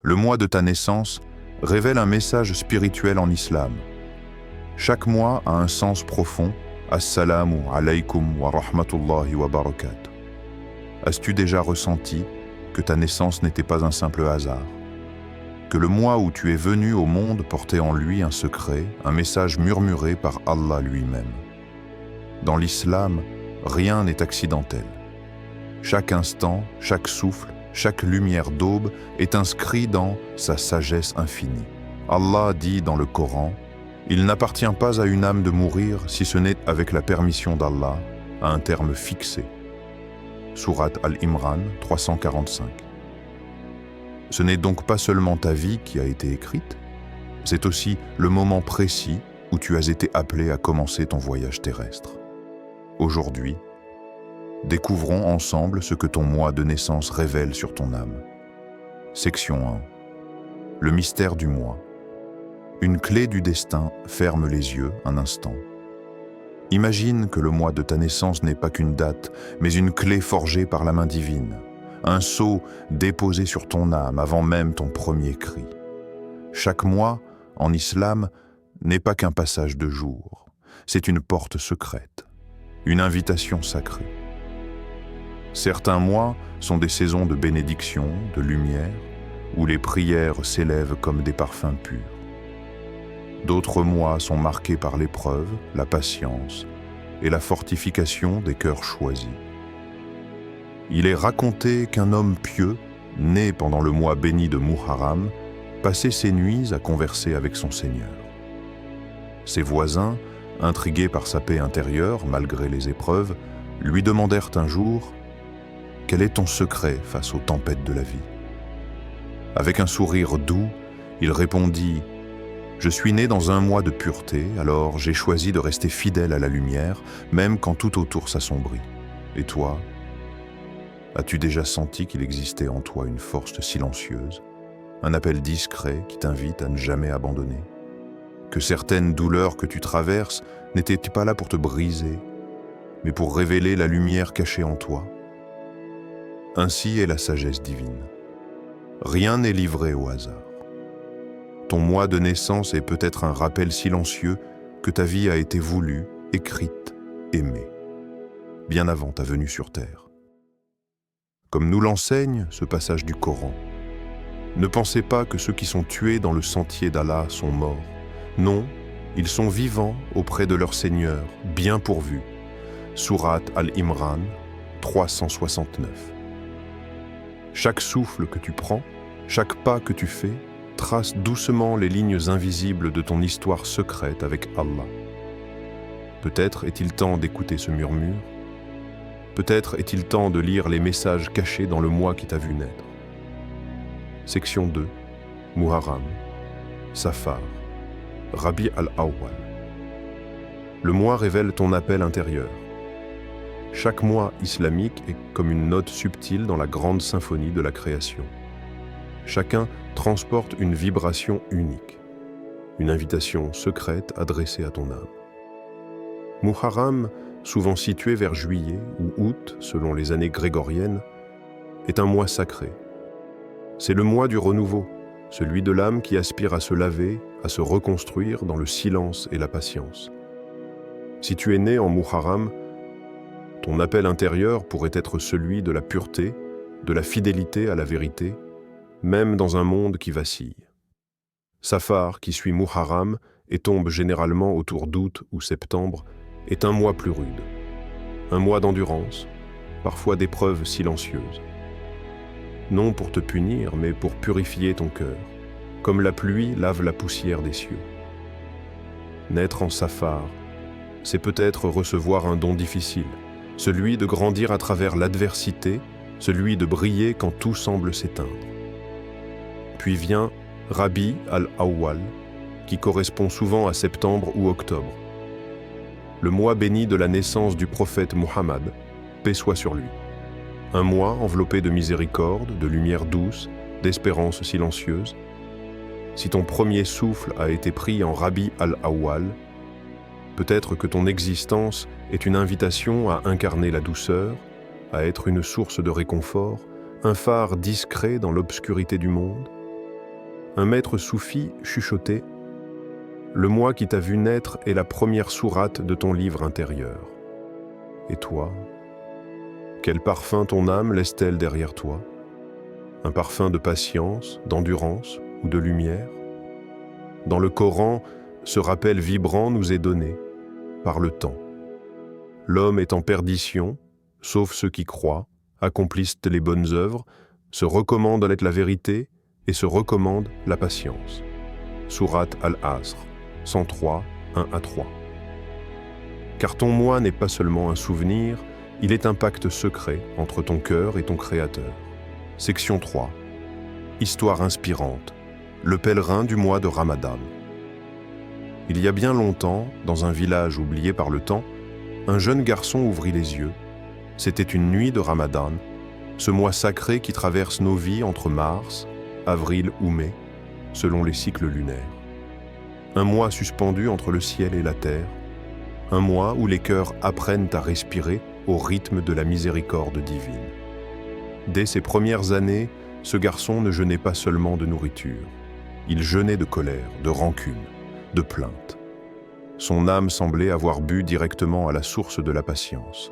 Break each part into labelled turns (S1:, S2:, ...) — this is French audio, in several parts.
S1: Le mois de ta naissance révèle un message spirituel en islam. Chaque mois a un sens profond. Assalamu alaykum wa rahmatullahi wa barakatuh. As-tu déjà ressenti que ta naissance n'était pas un simple hasard? Que le mois où tu es venu au monde portait en lui un secret, un message murmuré par Allah lui-même. Dans l'islam, rien n'est accidentel. Chaque instant, chaque souffle, chaque lumière d'aube est inscrit dans sa sagesse infinie. Allah dit dans le Coran: « Il n'appartient pas à une âme de mourir si ce n'est avec la permission d'Allah, à un terme fixé. » Sourate Al-Imran 345. Ce n'est donc pas seulement ta vie qui a été écrite, c'est aussi le moment précis où tu as été appelé à commencer ton voyage terrestre. Aujourd'hui, découvrons ensemble ce que ton mois de naissance révèle sur ton âme. Section 1. Le mystère du mois. Une clé du destin ferme les yeux un instant. Imagine que le mois de ta naissance n'est pas qu'une date, mais une clé forgée par la main divine. Un sceau déposé sur ton âme avant même ton premier cri. Chaque mois, en islam, n'est pas qu'un passage de jour. C'est une porte secrète, une invitation sacrée. Certains mois sont des saisons de bénédiction, de lumière, où les prières s'élèvent comme des parfums purs. D'autres mois sont marqués par l'épreuve, la patience et la fortification des cœurs choisis. Il est raconté qu'un homme pieux, né pendant le mois béni de Muharram, passait ses nuits à converser avec son Seigneur. Ses voisins, intrigués par sa paix intérieure malgré les épreuves, lui demandèrent un jour: « Quel est ton secret face aux tempêtes de la vie ?» Avec un sourire doux, il répondit: « Je suis né dans un mois de pureté, alors j'ai choisi de rester fidèle à la lumière, même quand tout autour s'assombrit. Et toi, as-tu déjà senti qu'il existait en toi une force silencieuse, un appel discret qui t'invite à ne jamais abandonner? Que certaines douleurs que tu traverses n'étaient pas là pour te briser, mais pour révéler la lumière cachée en toi? Ainsi est la sagesse divine. Rien n'est livré au hasard. Ton mois de naissance est peut-être un rappel silencieux que ta vie a été voulue, écrite, aimée, bien avant ta venue sur terre. Comme nous l'enseigne ce passage du Coran, ne pensez pas que ceux qui sont tués dans le sentier d'Allah sont morts. Non, ils sont vivants auprès de leur Seigneur, bien pourvus. Sourate Al-Imran 369. Chaque souffle que tu prends, chaque pas que tu fais, trace doucement les lignes invisibles de ton histoire secrète avec Allah. Peut-être est-il temps d'écouter ce murmure. Peut-être est-il temps de lire les messages cachés dans le mois qui t'a vu naître. Section 2. Muharram. Safar. Rabi al-Awwal. Le mois révèle ton appel intérieur. Chaque mois islamique est comme une note subtile dans la grande symphonie de la création. Chacun transporte une vibration unique, une invitation secrète adressée à ton âme. Muharram, souvent situé vers juillet ou août selon les années grégoriennes, est un mois sacré. C'est le mois du renouveau, celui de l'âme qui aspire à se laver, à se reconstruire dans le silence et la patience. Si tu es né en Muharram, ton appel intérieur pourrait être celui de la pureté, de la fidélité à la vérité, même dans un monde qui vacille. Safar, qui suit Muharram et tombe généralement autour d'août ou septembre, est un mois plus rude. Un mois d'endurance, parfois d'épreuves silencieuses. Non pour te punir, mais pour purifier ton cœur, comme la pluie lave la poussière des cieux. Naître en Safar, c'est peut-être recevoir un don difficile, celui de grandir à travers l'adversité, celui de briller quand tout semble s'éteindre. Puis vient Rabi al-Awwal, qui correspond souvent à septembre ou octobre. Le mois béni de la naissance du prophète Muhammad, paix soit sur lui. Un mois enveloppé de miséricorde, de lumière douce, d'espérance silencieuse. Si ton premier souffle a été pris en Rabi al-Awwal, peut-être que ton existence est une invitation à incarner la douceur, à être une source de réconfort, un phare discret dans l'obscurité du monde.
S2: Un maître soufi chuchotait « Le moi qui t'a vu naître est la première sourate de ton livre intérieur. Et toi, quel parfum ton âme laisse-t-elle derrière toi? Un parfum de patience, d'endurance ou de lumière? Dans le Coran, ce rappel vibrant nous est donné par le temps. L'homme est en perdition, sauf ceux qui croient, accomplissent les bonnes œuvres, se recommandent la vérité et se recommandent la patience. Sourate Al-Asr, 103, 1-3. Car ton moi n'est pas seulement un souvenir, il est un pacte secret entre ton cœur et ton Créateur. Section 3. Histoire inspirante. Le pèlerin du mois de Ramadan. Il y a bien longtemps, dans un village oublié par le temps, un jeune garçon ouvrit les yeux. C'était une nuit de Ramadan, ce mois sacré qui traverse nos vies entre mars, avril ou mai, selon les cycles lunaires. Un mois suspendu entre le ciel et la terre, un mois où les cœurs apprennent à respirer au rythme de la miséricorde divine. Dès ses premières années, ce garçon ne jeûnait pas seulement de nourriture. Il jeûnait de colère, de rancune, de plainte. Son âme semblait avoir bu directement à la source de la patience.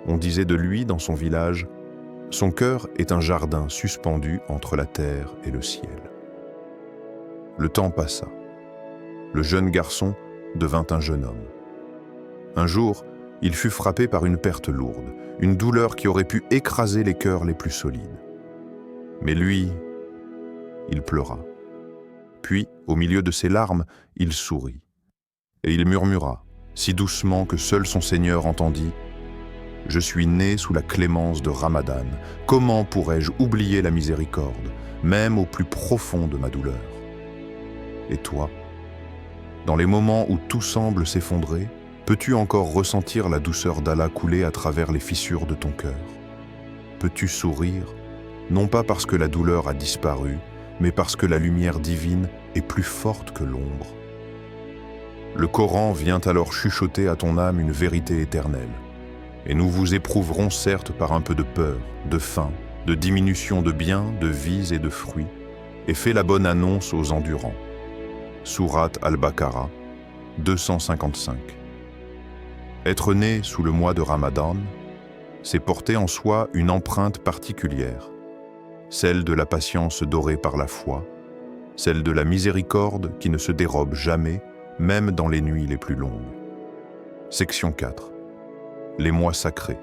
S2: On disait de lui, dans son village, « Son cœur est un jardin suspendu entre la terre et le ciel. » Le temps passa. Le jeune garçon devint un jeune homme. Un jour, il fut frappé par une perte lourde, une douleur qui aurait pu écraser les cœurs les plus solides. Mais lui, il pleura. Puis, au milieu de ses larmes, il sourit. Et il murmura, si doucement que seul son Seigneur entendit, « Je suis né sous la clémence de Ramadan. Comment pourrais-je oublier la miséricorde, même au plus profond de ma douleur? Et toi, dans les moments où tout semble s'effondrer, peux-tu encore ressentir la douceur d'Allah couler à travers les fissures de ton cœur? Peux-tu sourire, non pas parce que la douleur a disparu, mais parce que la lumière divine est plus forte que l'ombre? Le Coran vient alors chuchoter à ton âme une vérité éternelle. Et nous vous éprouverons certes par un peu de peur, de faim, de diminution de biens, de vies et de fruits, et fais la bonne annonce aux endurants. Sourate Al-Baqarah, 255. Être né sous le mois de Ramadan, c'est porter en soi une empreinte particulière, celle de la patience dorée par la foi, celle de la miséricorde qui ne se dérobe jamais, même dans les nuits les plus longues. Section 4. Les mois sacrés,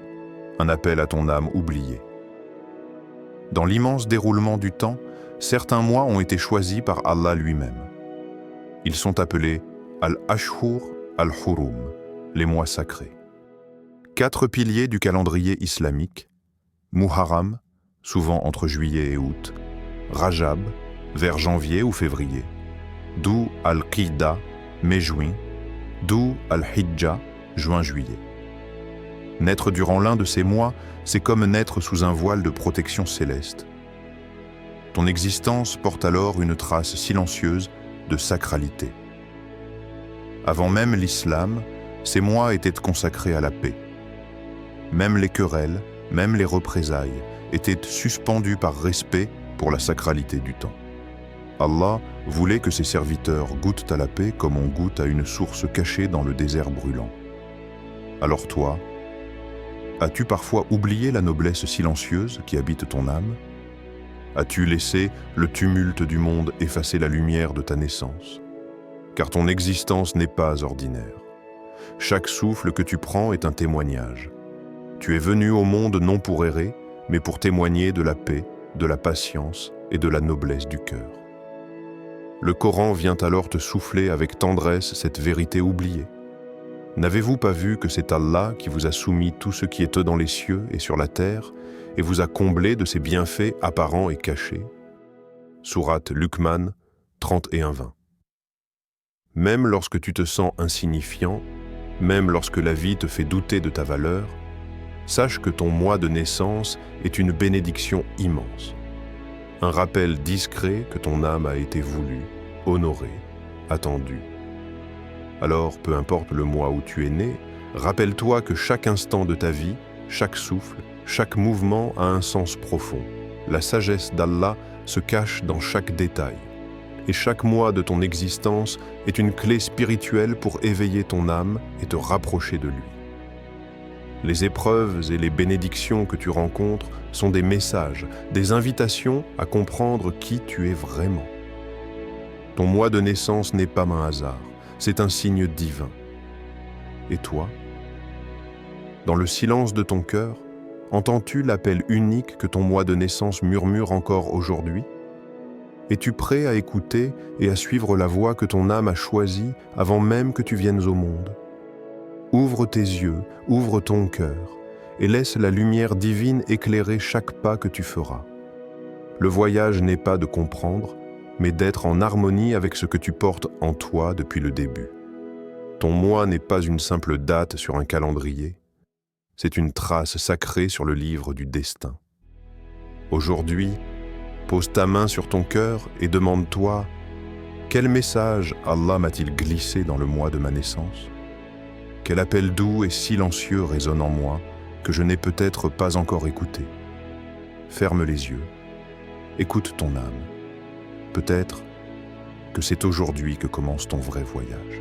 S2: un appel à ton âme oubliée. Dans l'immense déroulement du temps, certains mois ont été choisis par Allah lui-même. Ils sont appelés Al-Ashhur Al-Hurum, les mois sacrés. 4 piliers du calendrier islamique, Muharram, souvent entre juillet et août, Rajab, vers janvier ou février, Dhu Al-Qida, mai-juin, Dhu Al-Hijja, juin-juillet. Naître durant l'un de ces mois, c'est comme naître sous un voile de protection céleste. Ton existence porte alors une trace silencieuse de sacralité. Avant même l'islam, ces mois étaient consacrés à la paix. Même les querelles, même les représailles étaient suspendus par respect pour la sacralité du temps. Allah voulait que ses serviteurs goûtent à la paix comme on goûte à une source cachée dans le désert brûlant. Alors toi, as-tu parfois oublié la noblesse silencieuse qui habite ton âme? As-tu laissé le tumulte du monde effacer la lumière de ta naissance? Car ton existence n'est pas ordinaire. Chaque souffle que tu prends est un témoignage. Tu es venu au monde non pour errer, mais pour témoigner de la paix, de la patience et de la noblesse du cœur. Le Coran vient alors te souffler avec tendresse cette vérité oubliée. N'avez-vous pas vu que c'est Allah qui vous a soumis tout ce qui est dans les cieux et sur la terre et vous a comblé de ses bienfaits apparents et cachés? Sourate Luqman 31-20. Même lorsque tu te sens insignifiant, même lorsque la vie te fait douter de ta valeur, sache que ton mois de naissance est une bénédiction immense. Un rappel discret que ton âme a été voulue, honorée, attendue. Alors, peu importe le mois où tu es né, rappelle-toi que chaque instant de ta vie, chaque souffle, chaque mouvement a un sens profond. La sagesse d'Allah se cache dans chaque détail, et chaque mois de ton existence est une clé spirituelle pour éveiller ton âme et te rapprocher de lui. Les épreuves et les bénédictions que tu rencontres sont des messages, des invitations à comprendre qui tu es vraiment. Ton mois de naissance n'est pas un hasard, c'est un signe divin. Et toi? Dans le silence de ton cœur, entends-tu l'appel unique que ton mois de naissance murmure encore aujourd'hui? Es-tu prêt à écouter et à suivre la voie que ton âme a choisie avant même que tu viennes au monde? Ouvre tes yeux, ouvre ton cœur, et laisse la lumière divine éclairer chaque pas que tu feras. Le voyage n'est pas de comprendre, mais d'être en harmonie avec ce que tu portes en toi depuis le début. Ton mois n'est pas une simple date sur un calendrier, c'est une trace sacrée sur le livre du destin. Aujourd'hui, pose ta main sur ton cœur et demande-toi « Quel message Allah m'a-t-il glissé dans le mois de ma naissance ? Quel appel doux et silencieux résonne en moi que je n'ai peut-être pas encore écouté ? Ferme les yeux, écoute ton âme. Peut-être que c'est aujourd'hui que commence ton vrai voyage. »